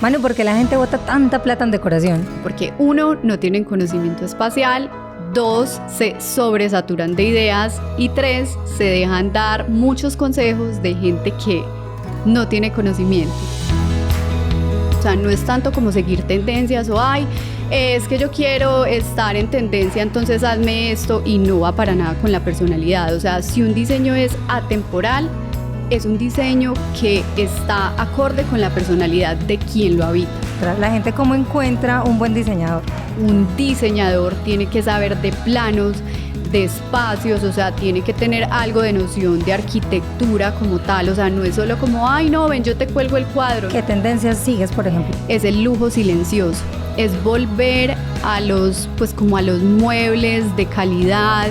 Manu, ¿por qué la gente bota tanta plata en decoración? Porque 1, no tienen conocimiento espacial, 2, se sobresaturan de ideas y 3, se dejan dar muchos consejos de gente que no tiene conocimiento. O sea, no es tanto como seguir tendencias o es que yo quiero estar en tendencia, entonces hazme esto, y no va para nada con la personalidad. O sea, si un diseño es atemporal, es un diseño que está acorde con la personalidad de quien lo habita. La gente, ¿cómo encuentra un buen diseñador? Un diseñador tiene que saber de planos, de espacios, o sea, tiene que tener algo de noción de arquitectura como tal. O sea, no es solo como, no, ven, yo te cuelgo el cuadro. ¿Qué tendencias sigues, por ejemplo? Es el lujo silencioso, es volver a los muebles de calidad,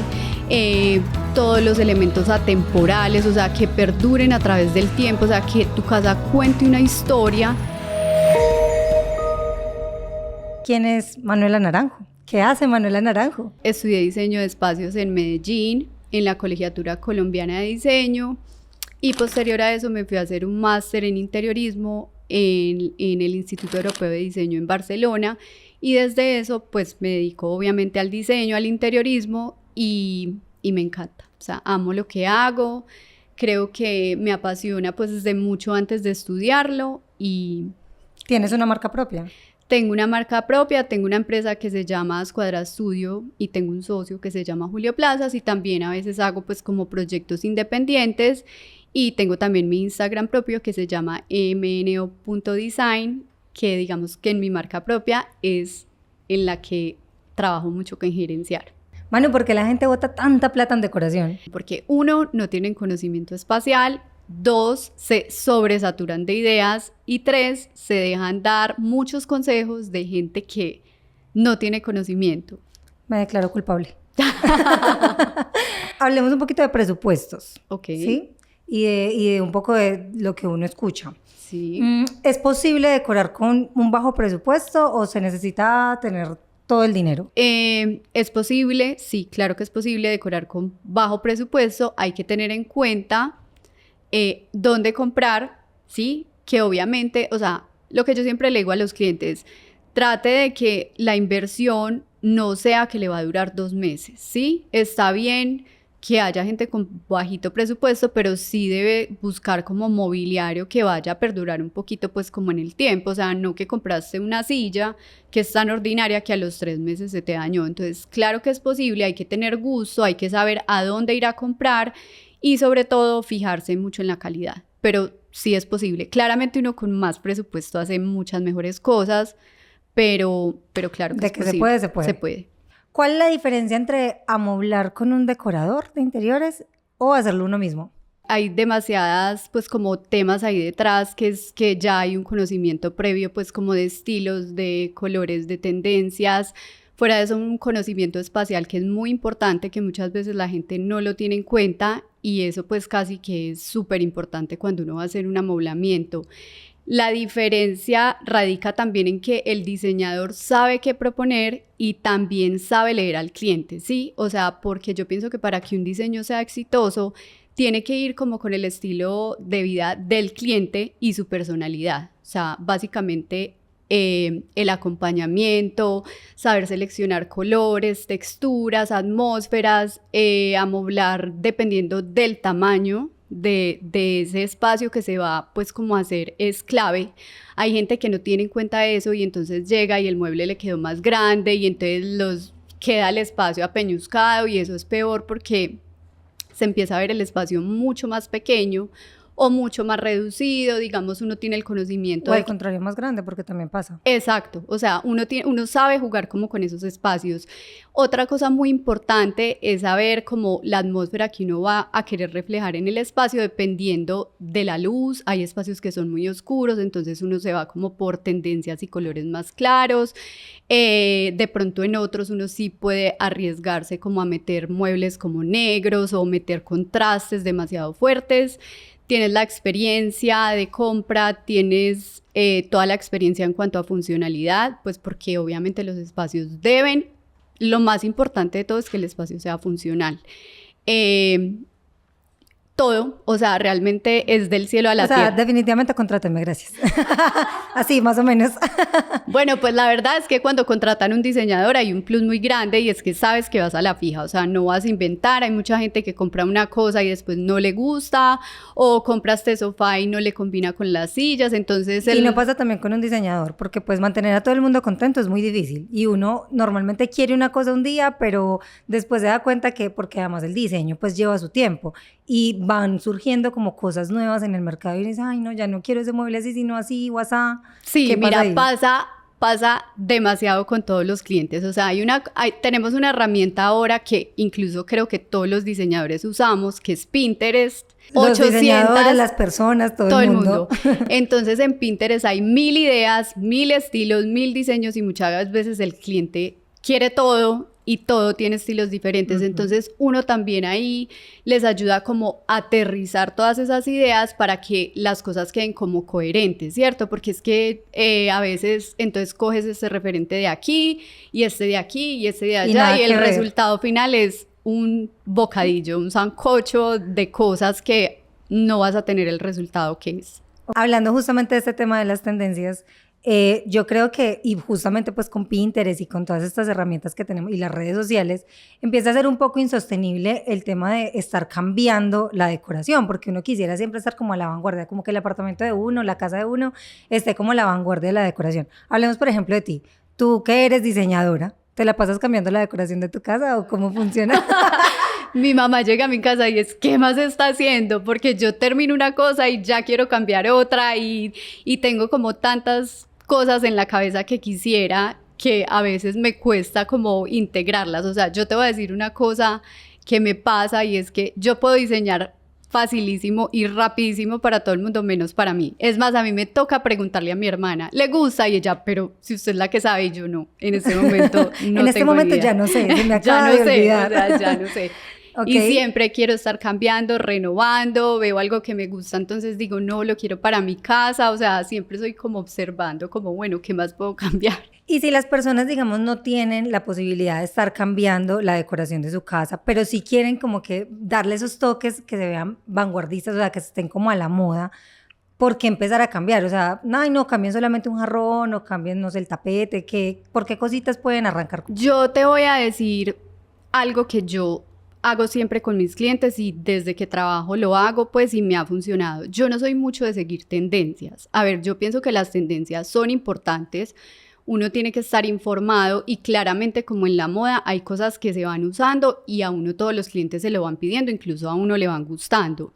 todos los elementos atemporales, o sea, que perduren a través del tiempo, o sea, que tu casa cuente una historia. ¿Quién es Manuela Naranjo? ¿Qué hace Manuela Naranjo? Estudié diseño de espacios en Medellín, en la Colegiatura Colombiana de Diseño, y posterior a eso me fui a hacer un máster en interiorismo en el Instituto Europeo de Diseño en Barcelona, y desde eso pues me dedico obviamente al diseño, al interiorismo, y me encanta. O sea, amo lo que hago, creo que me apasiona pues desde mucho antes de estudiarlo. Y ¿tienes una marca propia? Tengo una marca propia, tengo una empresa que se llama Squadra Studio y tengo un socio que se llama Julio Plazas, y también a veces hago pues como proyectos independientes, y tengo también mi Instagram propio que se llama mno.design, que digamos que en mi marca propia es en la que trabajo mucho con gerenciar. Manu, ¿por qué la gente bota tanta plata en decoración? Porque 1, no tienen conocimiento espacial, 2, se sobresaturan de ideas, y 3, se dejan dar muchos consejos de gente que no tiene conocimiento. Me declaro culpable. Hablemos un poquito de presupuestos. Ok. ¿Sí? Y de un poco de lo que uno escucha. Sí. ¿Es posible decorar con un bajo presupuesto o se necesita tener todo el dinero? Es posible, sí, claro que es posible decorar con bajo presupuesto. Hay que tener en cuenta dónde comprar, ¿sí? Que obviamente, o sea, lo que yo siempre le digo a los clientes, trate de que la inversión no sea que le va a durar 2 meses, ¿sí? Está bien que haya gente con bajito presupuesto, pero sí debe buscar como mobiliario que vaya a perdurar un poquito pues como en el tiempo. O sea, no que compraste una silla que es tan ordinaria que a los 3 meses se te dañó. Entonces, claro que es posible, hay que tener gusto, hay que saber a dónde ir a comprar, y sobre todo fijarse mucho en la calidad, pero sí es posible. Claramente uno con más presupuesto hace muchas mejores cosas, pero claro que de es que posible. Se puede. Se puede. ¿Cuál es la diferencia entre amoblar con un decorador de interiores o hacerlo uno mismo? Hay demasiadas pues como temas ahí detrás, que es que ya hay un conocimiento previo pues como de estilos, de colores, de tendencias. Fuera de eso, un conocimiento espacial que es muy importante, que muchas veces la gente no lo tiene en cuenta, y eso pues casi que es súper importante cuando uno va a hacer un amoblamiento. La diferencia radica también en que el diseñador sabe qué proponer y también sabe leer al cliente, ¿sí? O sea, porque yo pienso que para que un diseño sea exitoso, tiene que ir como con el estilo de vida del cliente y su personalidad. O sea, básicamente el acompañamiento, saber seleccionar colores, texturas, atmósferas, amoblar dependiendo del tamaño de ese espacio que se va pues como a hacer es clave. Hay gente que no tiene en cuenta eso, y entonces llega y el mueble le quedó más grande, y entonces queda el espacio apeñuscado, y eso es peor porque se empieza a ver el espacio mucho más pequeño o mucho más reducido. Digamos, uno tiene el conocimiento o al contrario, más grande, porque también pasa. Exacto, o sea, uno sabe jugar como con esos espacios. Otra cosa muy importante es saber como la atmósfera que uno va a querer reflejar en el espacio dependiendo de la luz. Hay espacios que son muy oscuros, entonces uno se va como por tendencias y colores más claros. De pronto en otros uno sí puede arriesgarse como a meter muebles como negros o meter contrastes demasiado fuertes. Tienes la experiencia de compra, tienes toda la experiencia en cuanto a funcionalidad, pues porque obviamente los espacios lo más importante de todo es que el espacio sea funcional. todo, o sea, realmente es del cielo a la O sea, tierra. definitivamente contráteme, gracias. Así, más o menos. Bueno, pues la verdad es que cuando contratan un diseñador hay un plus muy grande y es que sabes que vas a la fija, o sea, no vas a inventar. Hay mucha gente que compra una cosa y después no le gusta, o compra este sofá y no le combina con las sillas, entonces... Y no pasa también con un diseñador, porque pues mantener a todo el mundo contento es muy difícil. Y uno normalmente quiere una cosa un día, pero después se da cuenta que, porque además el diseño pues lleva su tiempo, y van surgiendo como cosas nuevas en el mercado y dices, ay no, ya no quiero ese mueble así, sino así o asá. Sí, ¿Qué pasa mira, ahí? pasa demasiado con todos los clientes. O sea, tenemos una herramienta ahora que incluso creo que todos los diseñadores usamos, que es Pinterest. Los diseñadores, las personas, todo el mundo. Entonces en Pinterest hay 1000 ideas, 1000 estilos, 1000 diseños y muchas veces el cliente quiere todo y todo tiene estilos diferentes. Entonces uno también ahí les ayuda como a aterrizar todas esas ideas para que las cosas queden como coherentes, ¿cierto? Porque es que a veces entonces coges este referente de aquí y este de aquí y este de allá y el resultado final es un bocadillo, un sancocho de cosas que no vas a tener el resultado que es. Hablando justamente de este tema de las tendencias, yo creo que, y justamente pues con Pinterest y con todas estas herramientas que tenemos y las redes sociales, empieza a ser un poco insostenible el tema de estar cambiando la decoración, porque uno quisiera siempre estar como a la vanguardia, como que el apartamento de uno, la casa de uno, esté como a la vanguardia de la decoración. Hablemos, por ejemplo, de ti. Tú que eres diseñadora, ¿te la pasas cambiando la decoración de tu casa o cómo funciona? Mi mamá llega a mi casa y es, ¿qué más está haciendo? Porque yo termino una cosa y ya quiero cambiar otra y tengo como tantas cosas en la cabeza que quisiera que a veces me cuesta como integrarlas. O sea, yo te voy a decir una cosa que me pasa y es que yo puedo diseñar facilísimo y rapidísimo para todo el mundo, menos para mí. Es más, a mí me toca preguntarle a mi hermana, ¿le gusta? Y ella, pero si usted es la que sabe y yo no, en este momento no en este tengo momento idea. ya no sé, se me acaba Ya no de sé, olvidar. o sea, ya no sé. Okay. Y siempre quiero estar cambiando, renovando, veo algo que me gusta, entonces digo, no, lo quiero para mi casa, o sea, siempre soy como observando, como, bueno, ¿qué más puedo cambiar? Y si las personas, digamos, no tienen la posibilidad de estar cambiando la decoración de su casa, pero sí quieren como que darle esos toques que se vean vanguardistas, o sea, que estén como a la moda, ¿por qué empezar a cambiar? O sea, ay, no, cambien solamente un jarrón o cambien, no sé, el tapete, ¿por qué cositas pueden arrancar? Yo te voy a decir algo que yo hago siempre con mis clientes y desde que trabajo lo hago, pues, y me ha funcionado. Yo no soy mucho de seguir tendencias. A ver, yo pienso que las tendencias son importantes. Uno tiene que estar informado y claramente como en la moda hay cosas que se van usando y a uno todos los clientes se lo van pidiendo, incluso a uno le van gustando.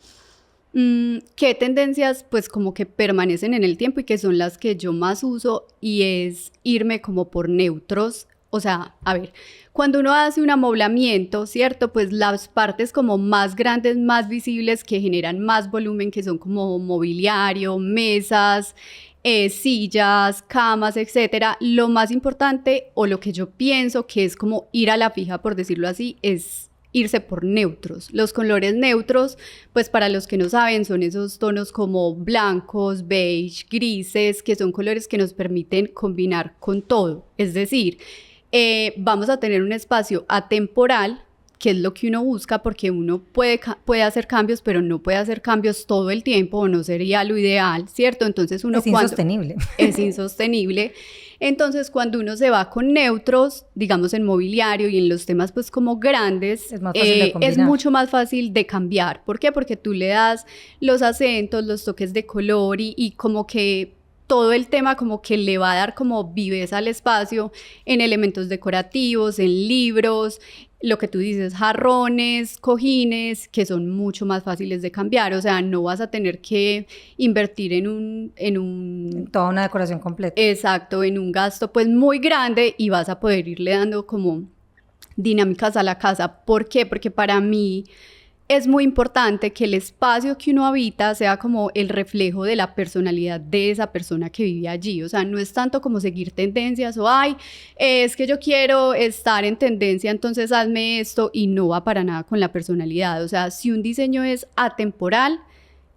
¿Qué tendencias pues como que permanecen en el tiempo y que son las que yo más uso? Y es irme como por neutros. O sea, a ver, cuando uno hace un amoblamiento, ¿cierto? Pues las partes como más grandes, más visibles, que generan más volumen, que son como mobiliario, mesas, sillas, camas, etcétera. Lo más importante, o lo que yo pienso que es como ir a la fija, por decirlo así, es irse por neutros. Los colores neutros, pues para los que no saben, son esos tonos como blancos, beige, grises, que son colores que nos permiten combinar con todo. Es decir, vamos a tener un espacio atemporal, que es lo que uno busca, porque uno puede hacer cambios, pero no puede hacer cambios todo el tiempo, o no sería lo ideal, ¿cierto? Entonces uno es insostenible. Es insostenible. Entonces, cuando uno se va con neutros, digamos en mobiliario y en los temas pues como grandes, es más fácil de combinar. Es mucho más fácil de cambiar. ¿Por qué? Porque tú le das los acentos, los toques de color y como que todo el tema como que le va a dar como viveza al espacio en elementos decorativos, en libros, lo que tú dices, jarrones, cojines, que son mucho más fáciles de cambiar. O sea, no vas a tener que invertir en toda una decoración completa. Exacto, en un gasto pues muy grande y vas a poder irle dando como dinámicas a la casa. ¿Por qué? Porque para mí es muy importante que el espacio que uno habita sea como el reflejo de la personalidad de esa persona que vive allí. O sea, no es tanto como seguir tendencias o, ay, es que yo quiero estar en tendencia, entonces hazme esto, y no va para nada con la personalidad. O sea, si un diseño es atemporal,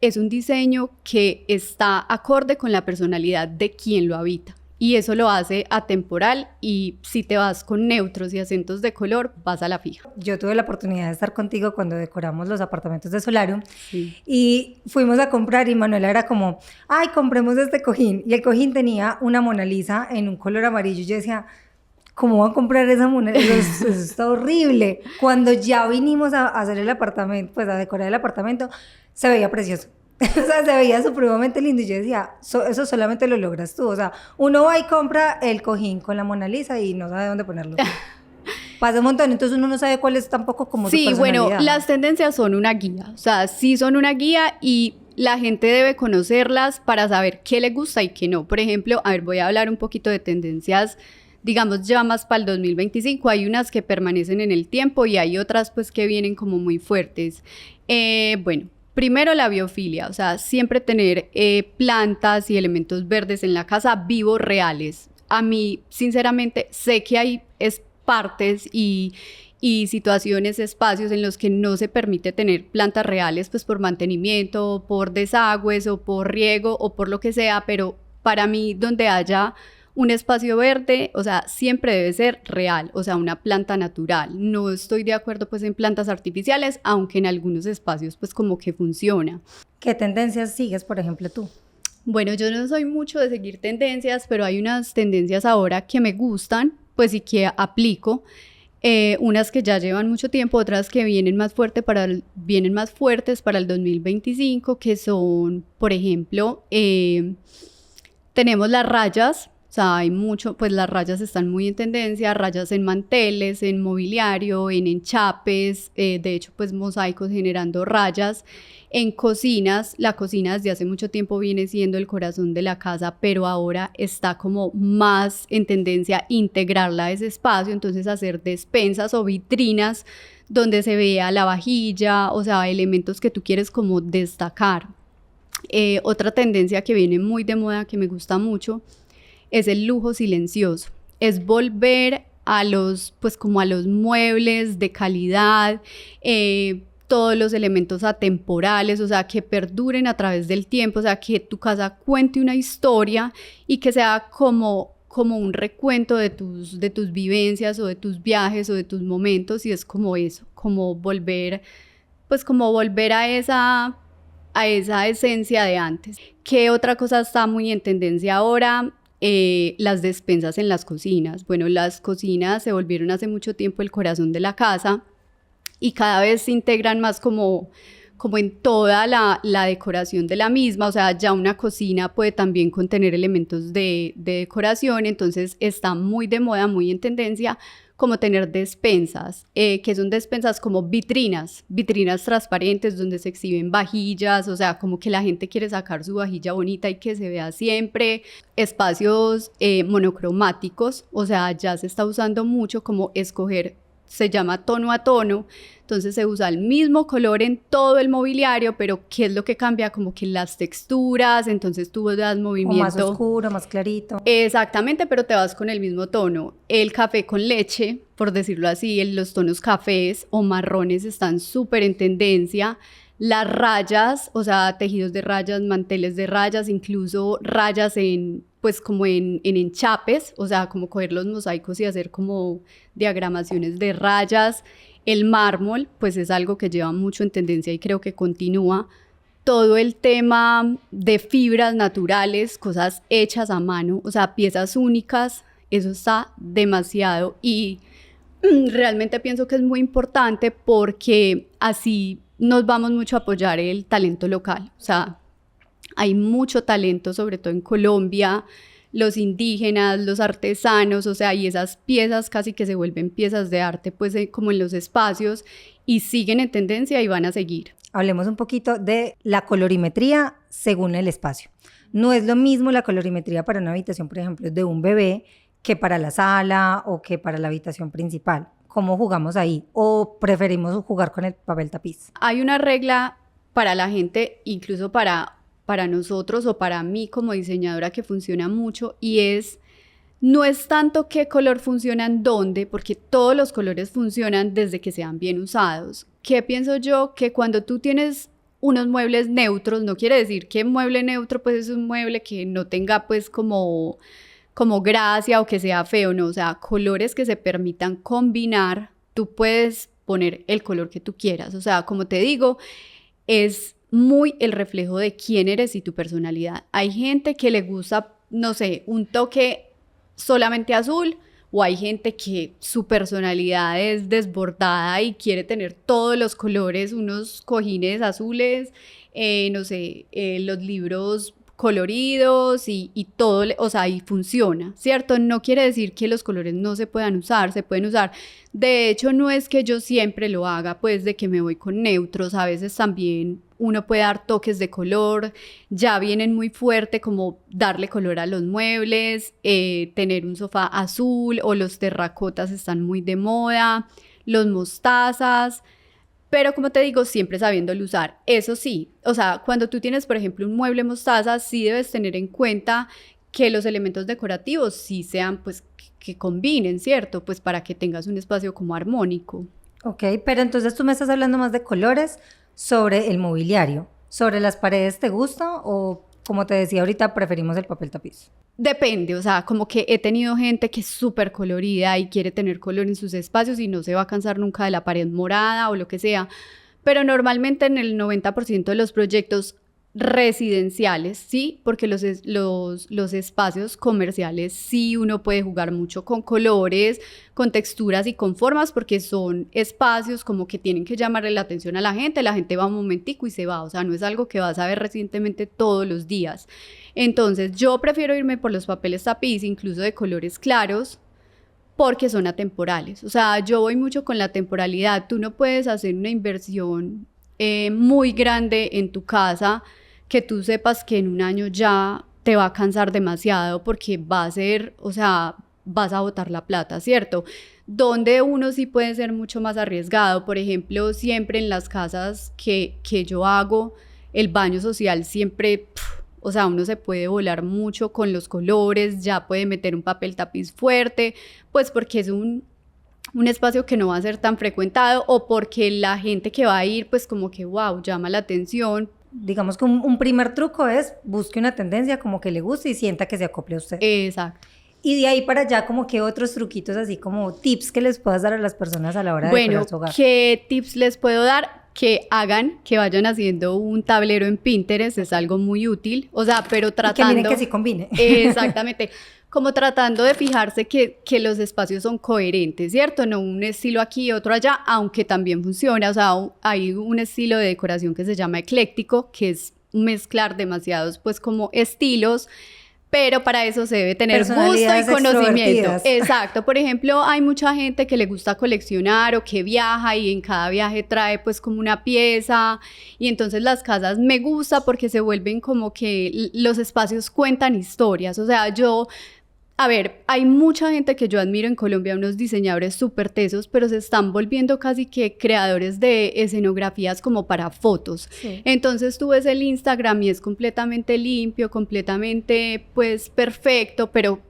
es un diseño que está acorde con la personalidad de quien lo habita. y eso lo hace atemporal, y si te vas con neutros y acentos de color, vas a la fija. Yo tuve la oportunidad de estar contigo cuando decoramos los apartamentos de Solarium, Sí. y fuimos a comprar y Manuela era como, ay, compremos este cojín, y el cojín tenía una Mona Lisa en un color amarillo, y yo decía, ¿cómo van a comprar esa Mona Lisa? Eso está horrible. Cuando ya vinimos a hacer el apartamento, pues a decorar el apartamento, se veía precioso. O sea, se veía supremamente lindo y yo decía, eso solamente lo logras tú. O sea, uno va y compra el cojín con la Mona Lisa y no sabe dónde ponerlo. Pasa un montón, entonces uno no sabe cuál es tampoco como su personalidad. Bueno, las tendencias son una guía, o sea, sí son una guía y la gente debe conocerlas para saber qué le gusta y qué no. Por ejemplo, a ver, voy a hablar un poquito de tendencias, digamos, ya más para el 2025. Hay unas que permanecen en el tiempo y hay otras pues que vienen como muy fuertes. Bueno, primero la biofilia, o sea, siempre tener plantas y elementos verdes en la casa vivos, reales. A mí, sinceramente, sé que hay partes y situaciones, espacios en los que no se permite tener plantas reales, pues por mantenimiento, por desagües o por riego o por lo que sea, pero para mí donde haya un espacio verde, o sea, siempre debe ser real, o sea, una planta natural. No estoy de acuerdo pues en plantas artificiales, aunque en algunos espacios pues como que funciona. ¿Qué tendencias sigues, por ejemplo, tú? Bueno, yo no soy mucho de seguir tendencias, pero hay unas tendencias ahora que me gustan, pues y que aplico. Unas que ya llevan mucho tiempo, otras que vienen más fuertes para el 2025, que son, por ejemplo, tenemos las rayas. O sea, hay mucho, pues las rayas están muy en tendencia, rayas en manteles, en mobiliario, en enchapes, de hecho, pues mosaicos generando rayas. En cocinas, la cocina desde hace mucho tiempo viene siendo el corazón de la casa, pero ahora está como más en tendencia integrarla a ese espacio, entonces hacer despensas o vitrinas donde se vea la vajilla, o sea, elementos que tú quieres como destacar. Otra tendencia que viene muy de moda, que me gusta mucho, es el lujo silencioso, es volver a los, pues como a los muebles de calidad, todos los elementos atemporales, o sea, que perduren a través del tiempo, o sea, que tu casa cuente una historia y que sea como un recuento de tus vivencias o de tus viajes o de tus momentos, y es como eso, como volver a esa esencia de antes. ¿Qué otra cosa está muy en tendencia ahora? Las despensas en las cocinas. Bueno, las cocinas se volvieron hace mucho tiempo el corazón de la casa y cada vez se integran más como en toda la decoración de la misma. O sea, ya una cocina puede también contener elementos de decoración, entonces está muy de moda, muy en tendencia, como tener despensas, que son despensas como vitrinas transparentes donde se exhiben vajillas, o sea, como que la gente quiere sacar su vajilla bonita y que se vea siempre. Espacios monocromáticos, o sea, ya se está usando mucho como escoger, se llama tono a tono, entonces se usa el mismo color en todo el mobiliario, pero ¿qué es lo que cambia? Como que las texturas, entonces tú das movimiento. O más oscuro, más clarito. Exactamente, pero te vas con el mismo tono. El café con leche, por decirlo así, los tonos cafés o marrones están súper en tendencia. Las rayas, o sea, tejidos de rayas, manteles de rayas, incluso rayas pues como en enchapes, o sea, como coger los mosaicos y hacer como diagramaciones de rayas. El mármol, pues es algo que lleva mucho en tendencia y creo que continúa. Todo el tema de fibras naturales, cosas hechas a mano, o sea, piezas únicas, eso está demasiado y realmente pienso que es muy importante porque así nos vamos mucho a apoyar el talento local. O sea, hay mucho talento, sobre todo en Colombia, los indígenas, los artesanos, o sea, y esas piezas casi que se vuelven piezas de arte, pues como en los espacios, y siguen en tendencia y van a seguir. Hablemos un poquito de la colorimetría según el espacio. No es lo mismo la colorimetría para una habitación, por ejemplo, de un bebé, que para la sala o que para la habitación principal. ¿Cómo jugamos ahí? ¿O preferimos jugar con el papel tapiz? Hay una regla para la gente, incluso para nosotros o para mí como diseñadora, que funciona mucho, y no es tanto qué color funciona en dónde, porque todos los colores funcionan desde que sean bien usados. ¿Qué pienso yo? Que cuando tú tienes unos muebles neutros, no quiere decir que mueble neutro pues es un mueble que no tenga pues como como gracia o que sea feo, no, o sea, colores que se permitan combinar, tú puedes poner el color que tú quieras, o sea, como te digo, es muy el reflejo de quién eres y tu personalidad. Hay gente que le gusta, no sé, un toque solamente azul, o hay gente que su personalidad es desbordada y quiere tener todos los colores, unos cojines azules, no sé, los libros coloridos y todo, o sea, y funciona, ¿cierto? No quiere decir que los colores no se puedan usar, se pueden usar. De hecho, no es que yo siempre lo haga, pues, de que me voy con neutros, a veces también uno puede dar toques de color, ya vienen muy fuerte como darle color a los muebles, tener un sofá azul o los terracotas están muy de moda, los mostazas, pero como te digo, siempre sabiéndolo usar. Eso sí, o sea, cuando tú tienes, por ejemplo, un mueble mostaza, sí debes tener en cuenta que los elementos decorativos sí sean, pues, que combinen, ¿cierto? Pues para que tengas un espacio como armónico. Ok, pero entonces tú me estás hablando más de colores sobre el mobiliario. ¿Sobre las paredes te gusta o, como te decía ahorita, preferimos el papel tapiz? Depende, o sea, como que he tenido gente que es súper colorida y quiere tener color en sus espacios y no se va a cansar nunca de la pared morada o lo que sea, pero normalmente en el 90% de los proyectos residenciales, sí, porque los espacios comerciales sí uno puede jugar mucho con colores, con texturas y con formas, porque son espacios como que tienen que llamarle la atención a la gente va un momentico y se va, o sea, no es algo que vas a ver recientemente todos los días. Entonces yo prefiero irme por los papeles tapiz, incluso de colores claros, porque son atemporales. O sea, yo voy mucho con la temporalidad. Tú no puedes hacer una inversión muy grande en tu casa que tú sepas que en un año ya te va a cansar demasiado porque va a ser, o sea, vas a botar la plata, ¿cierto? Donde uno sí puede ser mucho más arriesgado. Por ejemplo, siempre en las casas que yo hago, el baño social siempre... O sea, uno se puede volar mucho con los colores, ya puede meter un papel tapiz fuerte, pues porque es un espacio que no va a ser tan frecuentado o porque la gente que va a ir, pues como que, wow, llama la atención. Digamos que un primer truco es busque una tendencia como que le guste y sienta que se acople a usted. Exacto. Y de ahí para allá, como que otros truquitos así como tips que les puedas dar a las personas a la hora de decorar su hogar. Bueno, ¿qué tips les puedo dar? Que vayan haciendo un tablero en Pinterest, es algo muy útil, o sea, pero tratando... Y que miren que sí combine. Exactamente, como tratando de fijarse que los espacios son coherentes, ¿cierto? No un estilo aquí, otro allá, aunque también funciona, o sea, hay un estilo de decoración que se llama ecléctico, que es mezclar demasiados, pues, como estilos, pero para eso se debe tener gusto y conocimiento. Exacto. Por ejemplo, hay mucha gente que le gusta coleccionar o que viaja y en cada viaje trae pues como una pieza y entonces las casas me gusta porque se vuelven como que los espacios cuentan historias. O sea, a ver, hay mucha gente que yo admiro en Colombia, unos diseñadores súper tesos, pero se están volviendo casi que creadores de escenografías como para fotos. Sí. Entonces tú ves el Instagram y es completamente limpio, completamente pues perfecto, pero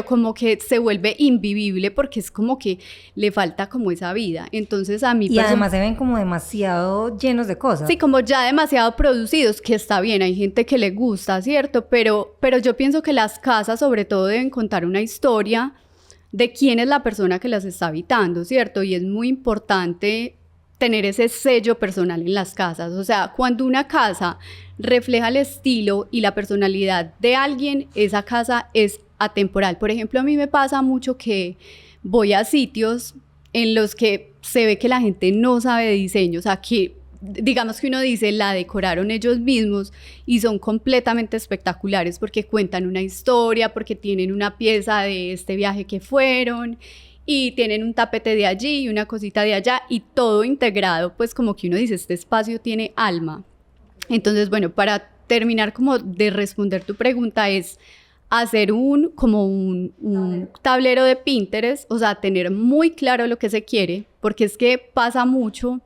como que se vuelve invivible porque es como que le falta como esa vida. Entonces a mí... Y además se ven como demasiado llenos de cosas. Sí, como ya demasiado producidos, que está bien, hay gente que le gusta, ¿cierto? Pero yo pienso que las casas sobre todo deben contar una historia de quién es la persona que las está habitando, ¿cierto? Y es muy importante tener ese sello personal en las casas. O sea, cuando una casa refleja el estilo y la personalidad de alguien, esa casa es atemporal. Por ejemplo, a mí me pasa mucho que voy a sitios en los que se ve que la gente no sabe de diseño, o sea, que digamos que uno dice, la decoraron ellos mismos y son completamente espectaculares porque cuentan una historia, porque tienen una pieza de este viaje que fueron y tienen un tapete de allí y una cosita de allá y todo integrado, pues como que uno dice, este espacio tiene alma. Entonces, bueno, para terminar como de responder tu pregunta es hacer un tablero de Pinterest, o sea, tener muy claro lo que se quiere, porque es que pasa mucho,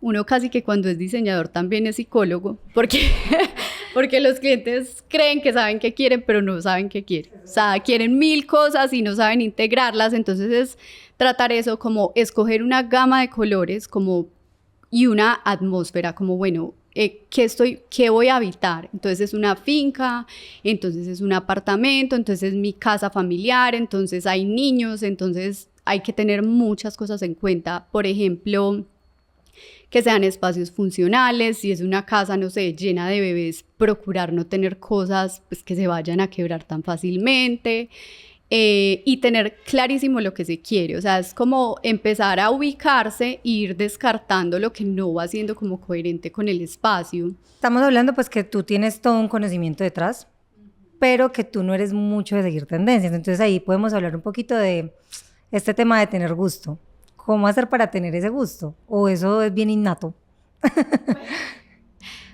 uno casi que cuando es diseñador también es psicólogo, porque los clientes creen que saben qué quieren, pero no saben qué quieren. O sea, quieren 1000 cosas y no saben integrarlas, entonces es tratar eso como escoger una gama de colores y una atmósfera, como bueno, ¿qué voy a habitar? Entonces es una finca, entonces es un apartamento, entonces es mi casa familiar, entonces hay niños, entonces hay que tener muchas cosas en cuenta. Por ejemplo, que sean espacios funcionales, si es una casa, no sé, llena de bebés, procurar no tener cosas pues, que se vayan a quebrar tan fácilmente, y tener clarísimo lo que se quiere, o sea, es como empezar a ubicarse e ir descartando lo que no va siendo como coherente con el espacio. Estamos hablando pues que tú tienes todo un conocimiento detrás, pero que tú no eres mucho de seguir tendencias, entonces ahí podemos hablar un poquito de este tema de tener gusto. ¿Cómo hacer para tener ese gusto? ¿O eso es bien innato?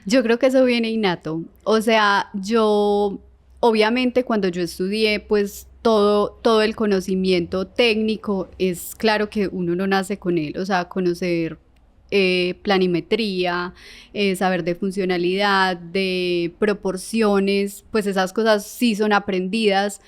Yo creo que eso viene innato. O sea, yo, obviamente cuando yo estudié, pues todo el conocimiento técnico, es claro que uno no nace con él. O sea, conocer planimetría, saber de funcionalidad, de proporciones, pues esas cosas sí son aprendidas,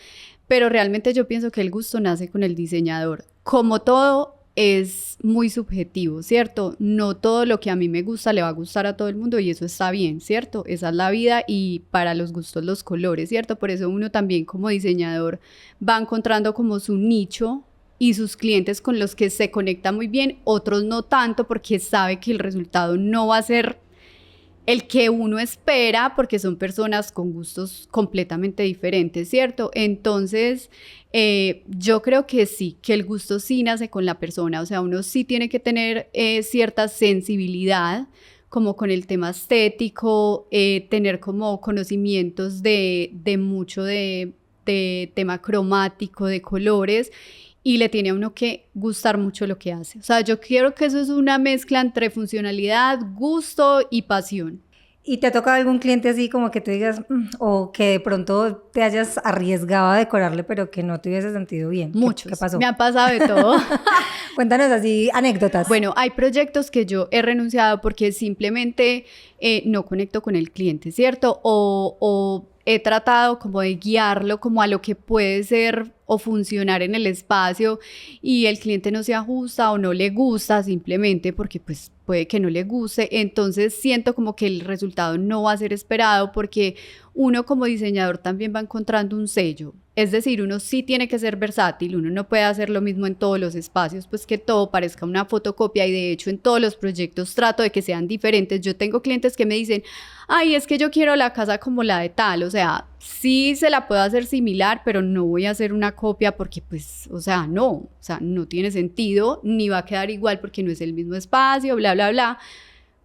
pero realmente yo pienso que el gusto nace con el diseñador. Como todo, es muy subjetivo, ¿cierto? No todo lo que a mí me gusta le va a gustar a todo el mundo y eso está bien, ¿cierto? Esa es la vida y para los gustos los colores, ¿cierto? Por eso uno también como diseñador va encontrando como su nicho y sus clientes con los que se conecta muy bien, otros no tanto porque sabe que el resultado no va a ser el que uno espera porque son personas con gustos completamente diferentes, ¿cierto? Entonces, yo creo que sí, que el gusto sí nace con la persona, o sea, uno sí tiene que tener cierta sensibilidad como con el tema estético, tener como conocimientos de mucho de tema cromático, de colores, y le tiene a uno que gustar mucho lo que hace. O sea, yo quiero que eso es una mezcla entre funcionalidad, gusto y pasión. ¿Y te ha tocado algún cliente así como que te digas, o que de pronto te hayas arriesgado a decorarle, pero que no te hubiese sentido bien? Muchos. ¿Qué pasó? Me han pasado de todo. Cuéntanos así anécdotas. Bueno, hay proyectos que yo he renunciado porque simplemente no conecto con el cliente, ¿cierto? O he tratado como de guiarlo como a lo que puede ser o funcionar en el espacio y el cliente no se ajusta o no le gusta simplemente porque pues puede que no le guste, entonces siento como que el resultado no va a ser esperado porque uno como diseñador también va encontrando un sello, es decir, uno sí tiene que ser versátil, uno no puede hacer lo mismo en todos los espacios, pues que todo parezca una fotocopia y de hecho en todos los proyectos trato de que sean diferentes. Yo tengo clientes que me dicen, ay, es que yo quiero la casa como la de tal, o sea, sí se la puedo hacer similar, pero no voy a hacer una copia porque pues, o sea, no tiene sentido, ni va a quedar igual porque no es el mismo espacio, bla, bla, bla.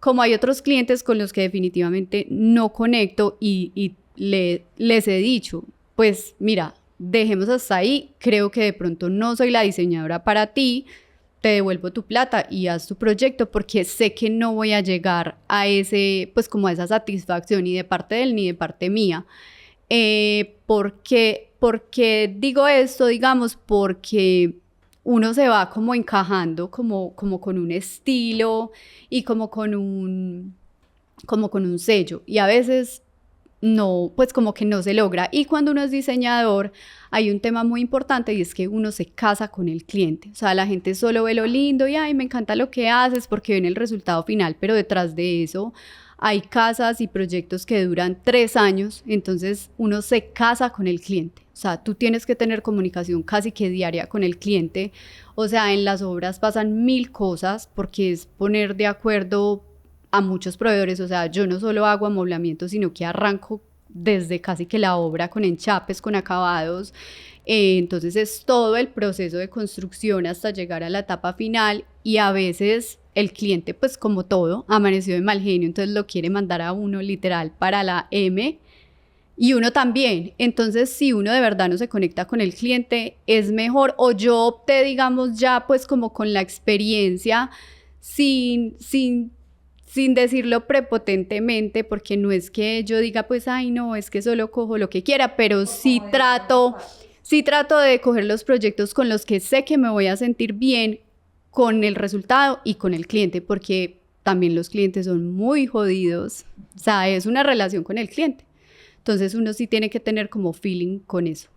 Como hay otros clientes con los que definitivamente no conecto y les he dicho, pues mira, dejemos hasta ahí, creo que de pronto no soy la diseñadora para ti, te devuelvo tu plata y haz tu proyecto porque sé que no voy a llegar a ese, pues como a esa satisfacción ni de parte de él ni de parte mía. ¿Por qué digo esto? Digamos, porque uno se va como encajando como con un estilo y como con un sello y a veces no, pues como que no se logra. Y cuando uno es diseñador, hay un tema muy importante y es que uno se casa con el cliente. O sea, la gente solo ve lo lindo y, ay, me encanta lo que haces porque ven el resultado final, pero detrás de eso hay casas y proyectos que duran 3 años, entonces uno se casa con el cliente. O sea, tú tienes que tener comunicación casi que diaria con el cliente. O sea, en las obras pasan 1000 cosas porque es poner de acuerdo a muchos proveedores, o sea, yo no solo hago amoblamiento, sino que arranco desde casi que la obra con enchapes, con acabados, entonces es todo el proceso de construcción hasta llegar a la etapa final y a veces el cliente, pues como todo, amaneció de mal genio, entonces lo quiere mandar a uno literal para la M y uno también, entonces si uno de verdad no se conecta con el cliente, es mejor, o yo opté, digamos, ya pues como con la experiencia, sin decirlo prepotentemente, porque no es que yo diga, pues, ay, no, es que solo cojo lo que quiera, pero sí trato de coger los proyectos con los que sé que me voy a sentir bien con el resultado y con el cliente, porque también los clientes son muy jodidos, o sea, es una relación con el cliente. Entonces uno sí tiene que tener como feeling con eso.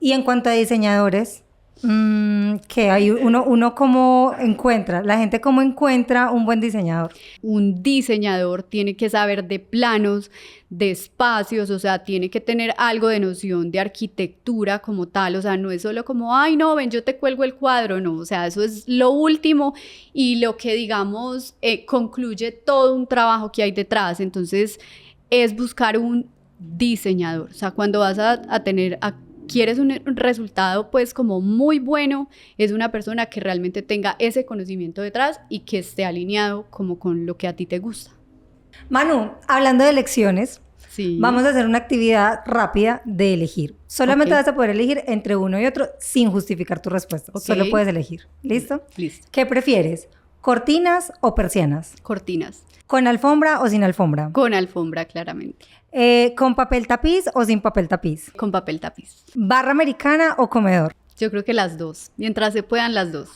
Y en cuanto a diseñadores, Que hay uno cómo encuentra, la gente cómo encuentra un buen diseñador. Un diseñador tiene que saber de planos, de espacios, o sea, tiene que tener algo de noción de arquitectura como tal, o sea, no es solo como, ay, no, ven, yo te cuelgo el cuadro, no, o sea, eso es lo último y lo que, digamos, concluye todo un trabajo que hay detrás. Entonces, es buscar un diseñador, o sea, cuando vas a tener... quieres un resultado pues como muy bueno, es una persona que realmente tenga ese conocimiento detrás y que esté alineado como con lo que a ti te gusta. Manu, hablando de elecciones, Sí. vamos a hacer una actividad rápida de elegir. Solamente vas a poder elegir entre uno y otro sin justificar tu respuesta. Solo puedes elegir. ¿Listo? Listo. ¿Qué prefieres? ¿Cortinas o persianas? Cortinas. ¿Con alfombra o sin alfombra? Con alfombra, claramente. ¿Con papel tapiz o sin papel tapiz? Con papel tapiz. ¿Barra americana o comedor? Yo creo que las dos, mientras se puedan las dos.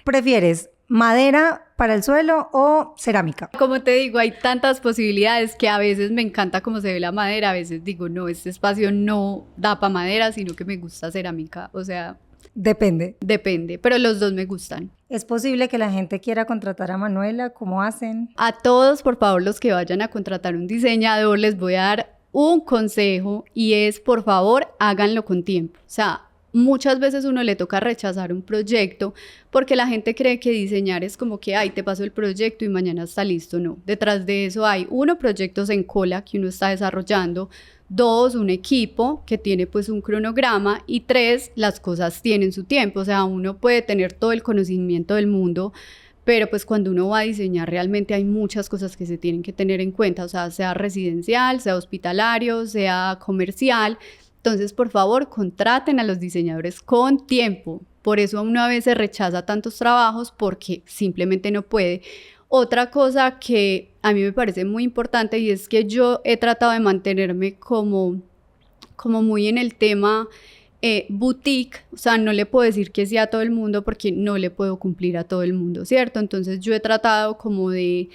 ¿Prefieres madera para el suelo o cerámica? Como te digo, hay tantas posibilidades que a veces me encanta cómo se ve la madera, a veces digo, no, este espacio no da para madera, sino que me gusta cerámica, o sea... Depende, pero los dos me gustan. ¿Es posible que la gente quiera contratar a Manuela? ¿Cómo hacen? A todos, por favor, los que vayan a contratar un diseñador, les voy a dar un consejo y es, por favor, háganlo con tiempo. O sea, muchas veces uno le toca rechazar un proyecto porque la gente cree que diseñar es como que, ay, te paso el proyecto y mañana está listo. No, detrás de eso hay, uno, proyectos en cola que uno está desarrollando, dos, un equipo que tiene pues un cronograma y tres, las cosas tienen su tiempo. O sea, uno puede tener todo el conocimiento del mundo, pero pues cuando uno va a diseñar realmente hay muchas cosas que se tienen que tener en cuenta, o sea residencial, sea hospitalario, sea comercial. Entonces, por favor, contraten a los diseñadores con tiempo. Por eso uno a veces rechaza tantos trabajos porque simplemente no puede. Otra cosa que a mí me parece muy importante y es que yo he tratado de mantenerme como muy en el tema boutique, o sea, no le puedo decir que sí a todo el mundo porque no le puedo cumplir a todo el mundo, ¿cierto? Entonces yo he tratado como de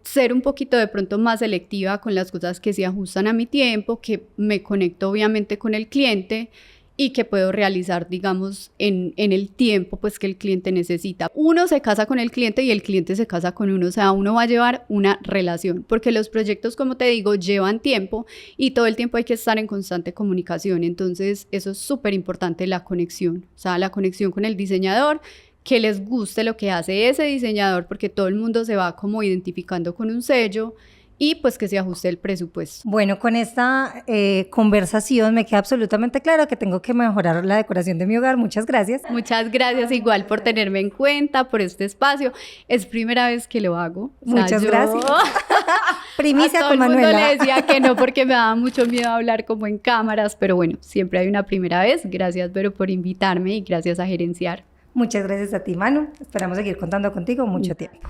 ser un poquito de pronto más selectiva con las cosas que se ajustan a mi tiempo, que me conecto obviamente con el cliente y que puedo realizar, digamos, en el tiempo pues que el cliente necesita. Uno se casa con el cliente y el cliente se casa con uno, o sea, uno va a llevar una relación, porque los proyectos, como te digo, llevan tiempo y todo el tiempo hay que estar en constante comunicación. Entonces, eso es súper importante, la conexión, o sea, la conexión con el diseñador, que les guste lo que hace ese diseñador, porque todo el mundo se va como identificando con un sello y pues que se ajuste el presupuesto. Bueno, con esta conversación me queda absolutamente claro que tengo que mejorar la decoración de mi hogar. Muchas gracias. Muchas gracias igual por tenerme en cuenta, por este espacio. Es primera vez que lo hago. Muchas gracias. Primicia con Manuela. A todo el mundo le Manuela. decía que no porque me daba mucho miedo hablar como en cámaras, pero bueno, siempre hay una primera vez. Gracias, Vero, por invitarme y gracias a Gerenciar. Muchas gracias a ti, Manu. Esperamos seguir contando contigo mucho tiempo.